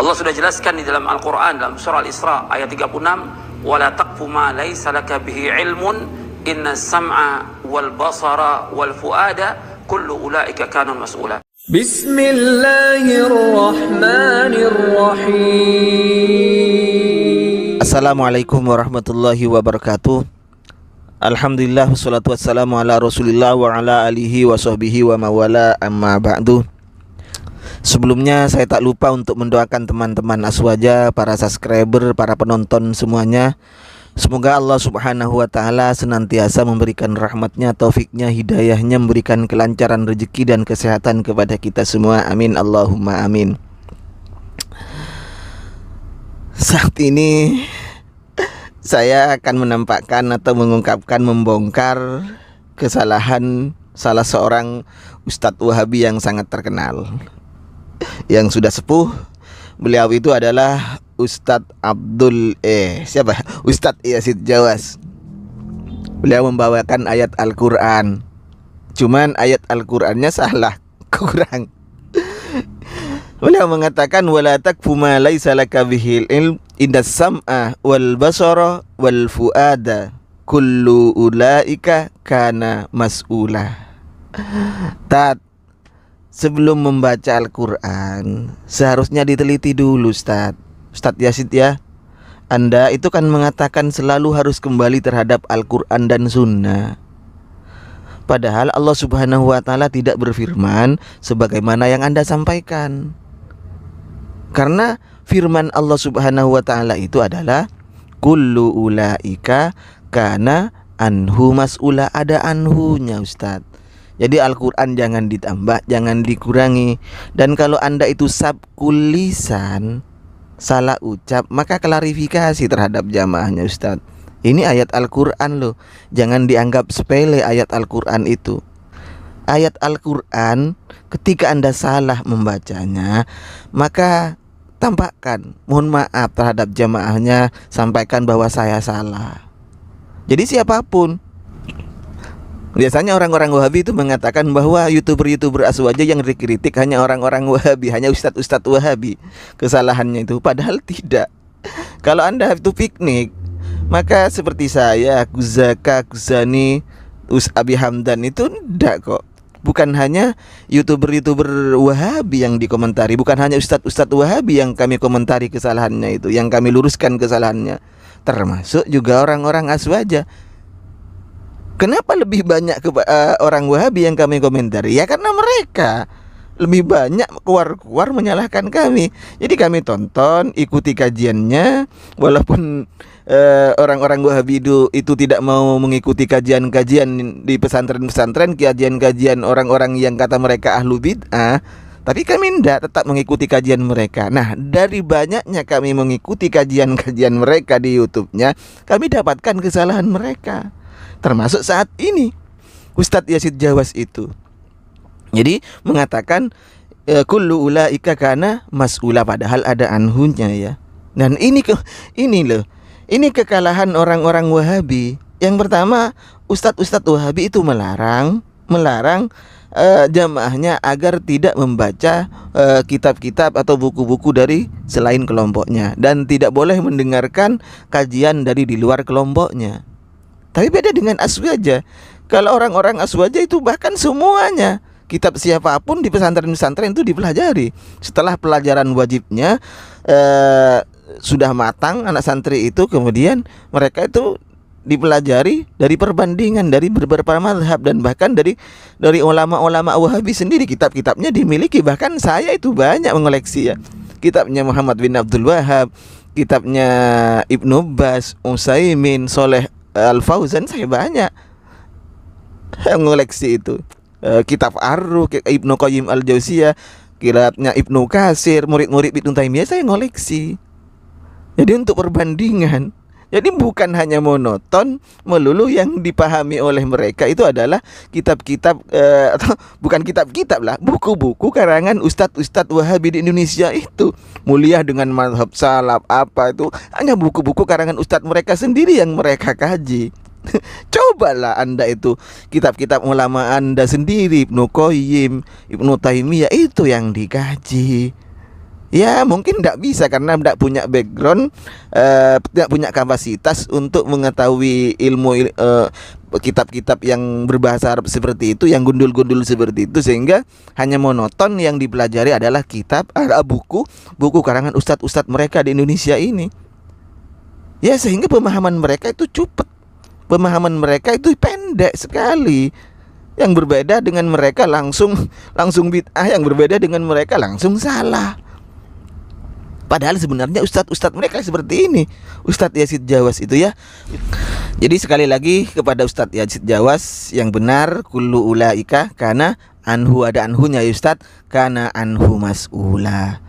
Allah sudah jelaskan di dalam Al-Quran, dalam surah Al-Isra ayat 36, وَلَا تَقْفُ مَا لَيْسَ لَكَ بِهِ عِلْمٌ إِنَّ السَّمْعَ وَالْبَصَرَ وَالْفُؤَادَ كُلُّ أُولَئِكَ كَانُوا مَسْئُولًا. Bismillahirrahmanirrahim. Assalamualaikum warahmatullahi wabarakatuh. Alhamdulillah wassalatu wassalamu ala Rasulillah wa ala alihi wa sahbihi wa mawala amma ba'du. Sebelumnya saya tak lupa untuk mendoakan teman-teman Aswaja, para subscriber, para penonton semuanya. Semoga Allah subhanahu wa ta'ala senantiasa memberikan rahmatnya, taufiknya, hidayahnya, memberikan kelancaran rezeki dan kesehatan kepada kita semua. Amin Allahumma amin. Saat ini saya akan menampakkan atau mengungkapkan, membongkar kesalahan salah seorang Ustadz Wahabi yang sangat terkenal, yang sudah sepuh. Beliau itu adalah Ustadz Ustadz Yazid Jawas. Beliau membawakan ayat Al-Quran, cuman ayat Al-Qurannya salah, kurang. Beliau mengatakan wala takfu ma laisa laka bihil ilm indas sam'a wal basara wal fuada kullu ulaika kana mas'ula. Sebelum membaca Al-Quran seharusnya diteliti dulu, Ustadz Yazid ya. Anda itu kan mengatakan selalu harus kembali terhadap Al-Quran dan Sunnah. Padahal Allah subhanahu wa ta'ala tidak berfirman sebagaimana yang Anda sampaikan. Karena firman Allah subhanahu wa ta'ala itu adalah kullu ulaika kana anhu mas'ula, ada anhunya, Ustadz. Jadi Al-Quran jangan ditambah, jangan dikurangi. Dan kalau Anda itu sabkul lisan, salah ucap, maka klarifikasi terhadap jamaahnya, Ustadz. Ini ayat Al-Quran loh, jangan dianggap sepele ayat Al-Quran itu. Ayat Al-Quran ketika Anda salah membacanya, maka tampakkan, mohon maaf terhadap jamaahnya, sampaikan bahwa saya salah. Jadi siapapun, biasanya orang-orang Wahabi itu mengatakan bahwa YouTuber Aswaja yang dikritik hanya orang-orang Wahabi, hanya ustadz Wahabi kesalahannya itu. Padahal tidak. Kalau Anda itu piknik, maka seperti saya, Guzaka, Guzani, Abi Hamdan itu tidak kok. Bukan hanya YouTuber Wahabi yang dikomentari, bukan hanya ustadz Wahabi yang kami komentari kesalahannya itu, yang kami luruskan kesalahannya, termasuk juga orang-orang Aswaja. Kenapa lebih banyak orang Wahabi yang kami komentari? Ya karena mereka lebih banyak keluar menyalahkan kami. Jadi kami tonton, ikuti kajiannya. Walaupun orang-orang Wahabi itu tidak mau mengikuti kajian-kajian di pesantren-pesantren, kajian-kajian orang-orang yang kata mereka ahlu bid'ah, tapi kami tetap mengikuti kajian mereka. Nah, dari banyaknya kami mengikuti kajian-kajian mereka di YouTube-nya, kami dapatkan kesalahan mereka. Termasuk saat ini Ustadz Yazid Jawas itu. Jadi mengatakan kullu ulaika kana mas'ula, padahal ada anhunya ya. Dan ini loh, ini kekalahan orang-orang Wahabi. Yang pertama, Ustadz Wahabi itu melarang jamaahnya agar tidak membaca kitab-kitab atau buku-buku dari selain kelompoknya, dan tidak boleh mendengarkan kajian dari di luar kelompoknya. Tapi beda dengan Aswaja. Kalau orang-orang Aswaja itu bahkan semuanya, kitab siapapun di pesantren-pesantren itu dipelajari. Setelah pelajaran wajibnya sudah matang anak santri itu, kemudian mereka itu dipelajari dari perbandingan dari beberapa mazhab, dan bahkan dari ulama-ulama Wahabi sendiri kitab-kitabnya dimiliki. Bahkan saya itu banyak mengoleksi ya, kitabnya Muhammad bin Abdul Wahab, kitabnya Ibnu Bas, Utsaimin, Soleh Al-Fauzan, saya banyak mengoleksi itu. Kitab Ar-Ruh, Ibnu Qayyim Al-Jauziyah, kitabnya Ibnu Katsir, murid-murid Ibnu Taimiyah saya ngoleksi. Jadi untuk perbandingan. Jadi bukan hanya monoton melulu yang dipahami oleh mereka itu adalah kitab-kitab atau bukan kitab-kitab lah, buku-buku karangan ustadz Wahabi di Indonesia itu. Mulia dengan mazhab salaf apa itu hanya buku-buku karangan ustadz mereka sendiri yang mereka kaji. Cobalah Anda itu kitab-kitab ulama Anda sendiri, Ibnu Qayyim, Ibnu Taimiyah, itu yang dikaji. Ya mungkin tidak bisa karena tidak punya background, tidak punya kapasitas untuk mengetahui ilmu kitab-kitab yang berbahasa Arab seperti itu, yang gundul-gundul seperti itu, sehingga hanya monoton yang dipelajari adalah kitab, buku karangan ustadz-ustadz mereka di Indonesia ini. Ya sehingga pemahaman mereka itu cupet, pemahaman mereka itu pendek sekali. Yang berbeda dengan mereka langsung bid'ah, yang berbeda dengan mereka langsung salah. Padahal sebenarnya ustadz-ustadz mereka seperti ini, Ustadz Yazid Jawas itu ya. Jadi sekali lagi kepada Ustadz Yazid Jawas, yang benar kullu ulaika kana anhu, ada anhunya ya Ustadz, kana anhu mas'ula.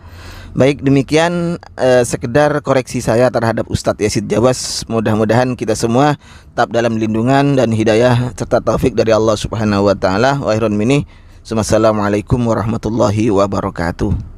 Baik, demikian sekedar koreksi saya terhadap Ustadz Yazid Jawas. Mudah-mudahan kita semua tetap dalam lindungan dan hidayah serta taufik dari Allah Subhanahu wa taala. Wa khairan minni. Wassalamualaikum warahmatullahi wabarakatuh.